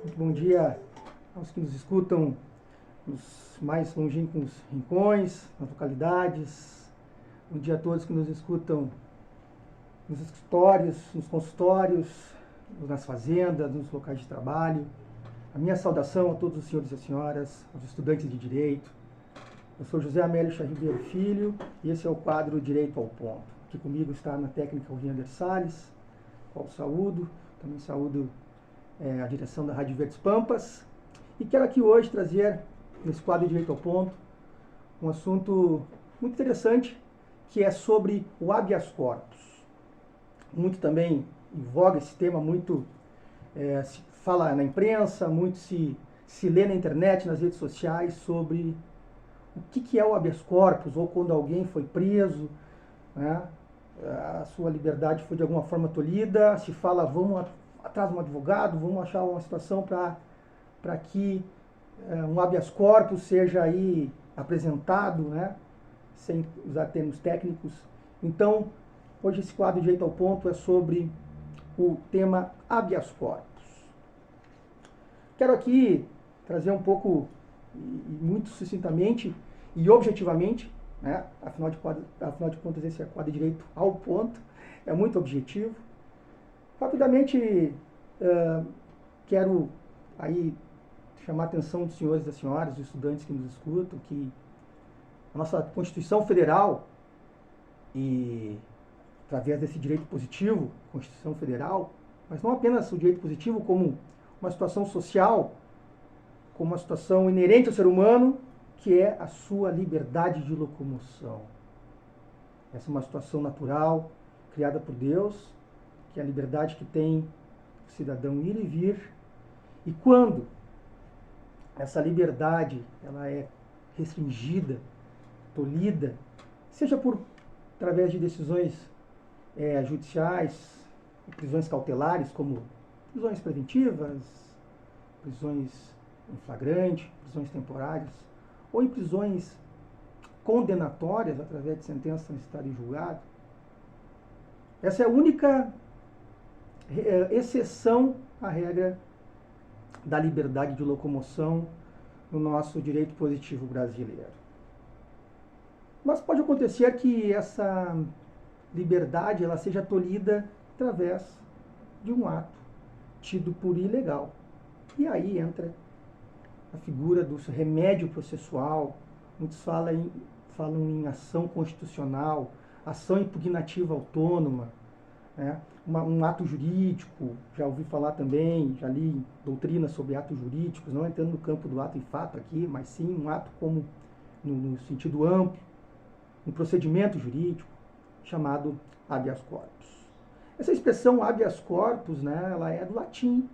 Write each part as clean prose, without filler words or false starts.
Muito bom dia aos que nos escutam nos mais longínquos rincões, nas localidades. Bom dia a todos que nos escutam nos escritórios, nos consultórios, nas fazendas, nos locais de trabalho. A minha saudação a todos os senhores e as senhoras, aos estudantes de Direito. Eu sou José Amélio Ribeiro Filho e esse é o quadro Direito ao Ponto. Aqui comigo está na técnica o Riander Salles, qual saúdo, também saúdo a direção da Rádio Verdes Pampas, e quero aqui hoje trazer, nesse quadro Direito ao Ponto, um assunto muito interessante, que é sobre o habeas corpus. Muito também em voga esse tema, muito se fala na imprensa, muito se lê na internet, nas redes sociais, sobre o que é o habeas corpus, ou quando alguém foi preso, né, a sua liberdade foi de alguma forma tolhida, se fala, vamos atrás de um advogado, vamos achar uma situação para que um habeas corpus seja aí apresentado, né, sem usar termos técnicos. Então, hoje esse quadro Direito ao Ponto é sobre o tema habeas corpus. Quero aqui trazer um pouco, muito sucintamente e objetivamente, né, afinal de contas esse é quadro Direito ao Ponto, é muito objetivo. Rapidamente, quero aí chamar a atenção dos senhores e das senhoras, dos estudantes que nos escutam, que a nossa Constituição Federal, e através desse direito positivo, Constituição Federal, mas não apenas o direito positivo como uma situação social, como uma situação inerente ao ser humano, que é a sua liberdade de locomoção. Essa é uma situação natural, criada por Deus, que é a liberdade que tem o cidadão ir e vir. E quando essa liberdade ela é restringida, tolhida, seja através de decisões judiciais, prisões cautelares, como prisões preventivas, prisões em flagrante, prisões temporárias, ou em prisões condenatórias, através de sentença transitada em julgado, essa é a única exceção à regra da liberdade de locomoção no nosso direito positivo brasileiro. Mas pode acontecer que essa liberdade ela seja tolhida através de um ato tido por ilegal. E aí entra a figura do remédio processual. Muitos falam em ação constitucional, ação impugnativa autônoma, né? Um ato jurídico, já ouvi falar também, já li doutrinas sobre atos jurídicos, não entrando no campo do ato em fato aqui, mas sim um ato como no sentido amplo, um procedimento jurídico chamado habeas corpus. Essa expressão habeas corpus, né, ela é do latim,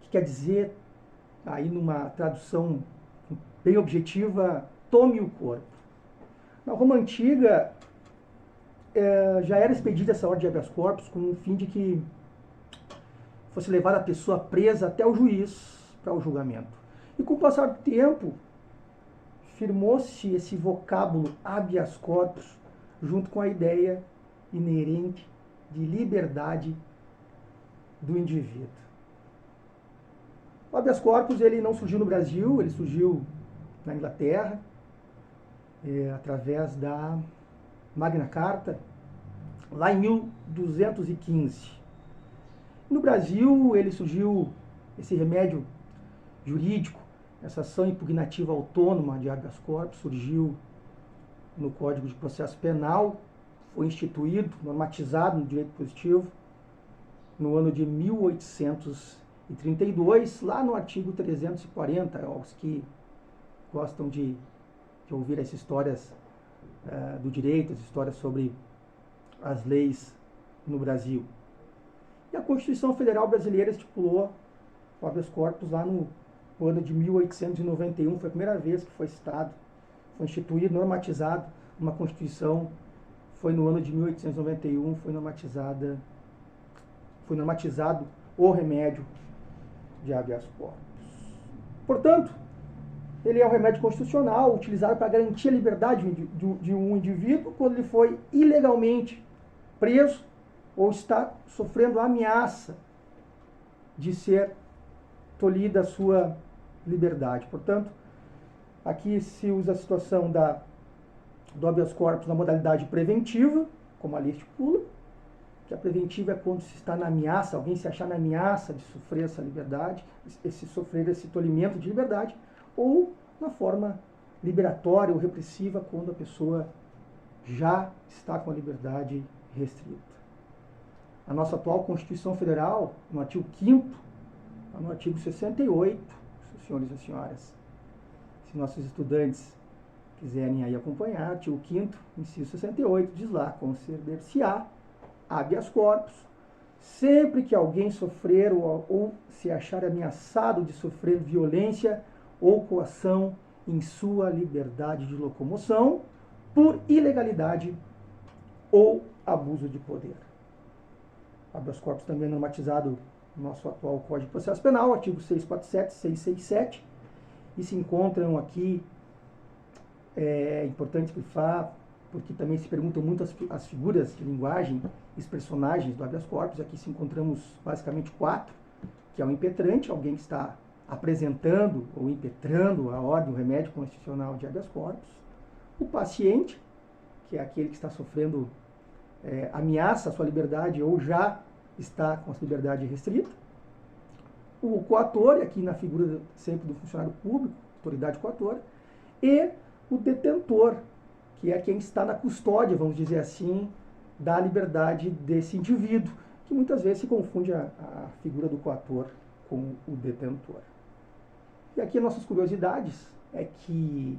que quer dizer, aí numa tradução bem objetiva, tome o corpo. Na Roma Antiga, já era expedida essa ordem de habeas corpus com o fim de que fosse levar a pessoa presa até o juiz para o julgamento. E com o passar do tempo, firmou-se esse vocábulo habeas corpus junto com a ideia inerente de liberdade do indivíduo. O habeas corpus ele não surgiu no Brasil, ele surgiu na Inglaterra, através da Magna Carta, lá em 1215. No Brasil, ele surgiu, esse remédio jurídico, essa ação impugnativa autônoma de habeas corpus, surgiu no Código de Processo Penal, foi instituído, normatizado no direito positivo, no ano de 1832, lá no artigo 340, aos que gostam de ouvir as histórias do direito, as histórias sobre as leis no Brasil. E a Constituição Federal Brasileira estipulou o habeas corpus lá no ano de 1891, foi a primeira vez que foi citado, foi instituído, normatizado uma Constituição, foi no ano de 1891, foi normatizado o remédio de habeas corpus. Portanto, ele é um remédio constitucional utilizado para garantir a liberdade de um indivíduo quando ele foi ilegalmente preso ou está sofrendo a ameaça de ser tolhida a sua liberdade. Portanto, aqui se usa a situação do habeas corpus na modalidade preventiva, como a lei estipula, que a preventiva é quando se está na ameaça, alguém se achar na ameaça de sofrer essa liberdade, sofrer esse tolhimento de liberdade, ou na forma liberatória ou repressiva, quando a pessoa já está com a liberdade restrita. A nossa atual Constituição Federal, no artigo 5º, no artigo 68, senhores e senhoras, se nossos estudantes quiserem aí acompanhar, artigo 5º, inciso 68, diz lá, conceder-se-á habeas corpus, sempre que alguém sofrer ou se achar ameaçado de sofrer violência ou coação em sua liberdade de locomoção por ilegalidade ou abuso de poder. Habeas corpus também é normatizado no nosso atual Código de Processo Penal, artigo 647, 667, e se encontram aqui, é importante grifar, porque também se perguntam muito as figuras de linguagem, os personagens do habeas corpus. Aqui se encontramos basicamente 4, que é o impetrante, alguém que está apresentando ou impetrando a ordem, o remédio constitucional de habeas corpus, o paciente, que é aquele que está sofrendo ameaça à sua liberdade ou já está com a sua liberdade restrita, o coator, aqui na figura sempre do funcionário público, autoridade coatora, e o detentor, que é quem está na custódia, vamos dizer assim, da liberdade desse indivíduo, que muitas vezes se confunde a figura do coator com o detentor. E aqui nossas curiosidades é que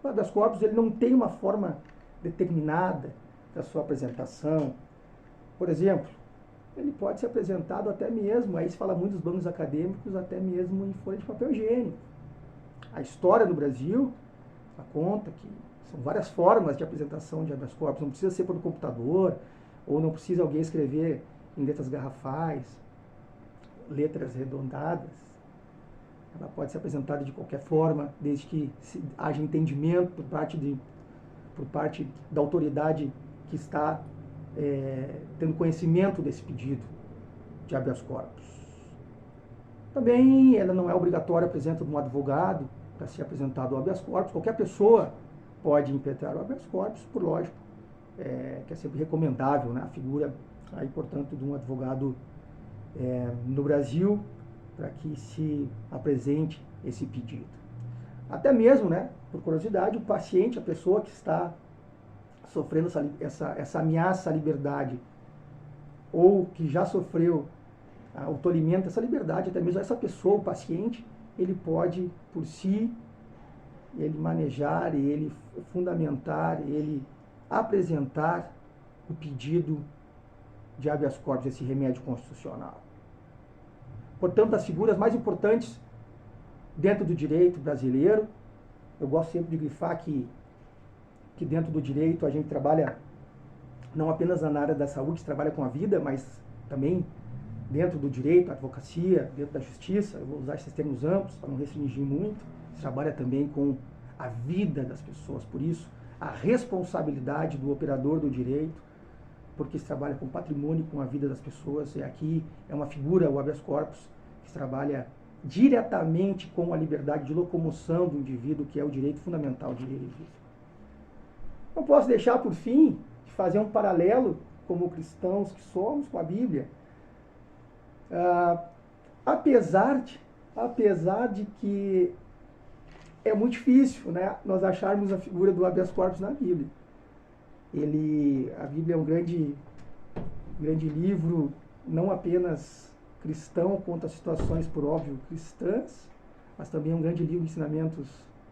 o habeas corpus ele não tem uma forma determinada da sua apresentação. Por exemplo, ele pode ser apresentado até mesmo, aí se fala muito dos bancos acadêmicos, até mesmo em folha de papel higiênico. A história do Brasil conta que são várias formas de apresentação de habeas corpus, não precisa ser por computador, ou não precisa alguém escrever em letras garrafais, letras arredondadas. Ela pode ser apresentada de qualquer forma, desde que haja entendimento por parte da autoridade que está tendo conhecimento desse pedido de habeas corpus. Também ela não é obrigatória a presença de um advogado para ser apresentado o habeas corpus. Qualquer pessoa pode impetrar o habeas corpus, por lógico, que é sempre recomendável, né, a figura, aí, portanto, de um advogado no Brasil, para que se apresente esse pedido. Até mesmo, né, por curiosidade, o paciente, a pessoa que está sofrendo essa ameaça à liberdade, ou que já sofreu o tolimento dessa liberdade, até mesmo essa pessoa, o paciente, ele pode, por si, ele manejar, ele fundamentar, ele apresentar o pedido de habeas corpus, esse remédio constitucional. Portanto, as figuras mais importantes dentro do direito brasileiro, eu gosto sempre de grifar que dentro do direito a gente trabalha não apenas na área da saúde, trabalha com a vida, mas também dentro do direito, a advocacia, dentro da justiça, eu vou usar esses termos amplos para não restringir muito, se trabalha também com a vida das pessoas, por isso a responsabilidade do operador do direito, porque se trabalha com patrimônio, com a vida das pessoas, e aqui é uma figura, o habeas corpus, que trabalha diretamente com a liberdade de locomoção do indivíduo, que é o direito fundamental de ir e vir. Não posso deixar, por fim, de fazer um paralelo, como cristãos que somos, com a Bíblia. Apesar de que é muito difícil, né, nós acharmos a figura do habeas corpus na Bíblia. A Bíblia é um grande livro, não apenas cristão, conta situações, por óbvio, cristãs, mas também é um grande livro de ensinamentos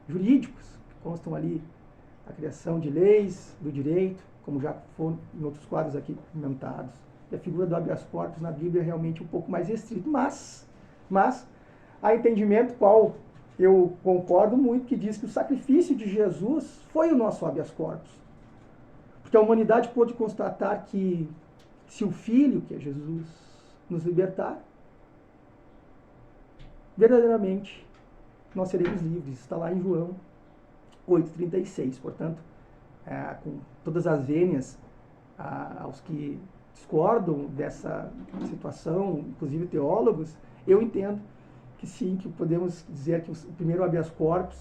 jurídicos, que constam ali a criação de leis, do direito, como já foram em outros quadros aqui comentados. E a figura do habeas corpus na Bíblia é realmente um pouco mais restrita, mas há entendimento, qual eu concordo muito, que diz que o sacrifício de Jesus foi o nosso habeas corpus. Porque a humanidade pôde constatar que se o Filho, que é Jesus, nos libertar, verdadeiramente nós seremos livres. Está lá em João 8,36. Portanto, com todas as vênias aos que discordam dessa situação, inclusive teólogos, eu entendo que que sim, que podemos dizer que o primeiro habeas corpus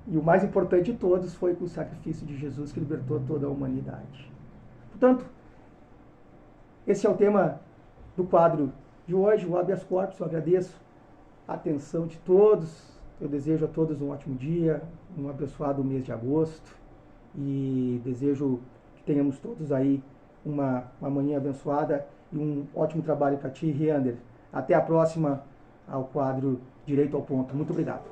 e o mais importante de todos foi com o sacrifício de Jesus que libertou toda a humanidade. Portanto, esse é o tema do quadro de hoje, o habeas corpus. Eu agradeço a atenção de todos. Eu desejo a todos um ótimo dia, um abençoado mês de agosto e desejo que tenhamos todos aí uma manhã abençoada e um ótimo trabalho para ti, Reander. Até a próxima ao quadro Direito ao Ponto. Muito obrigado.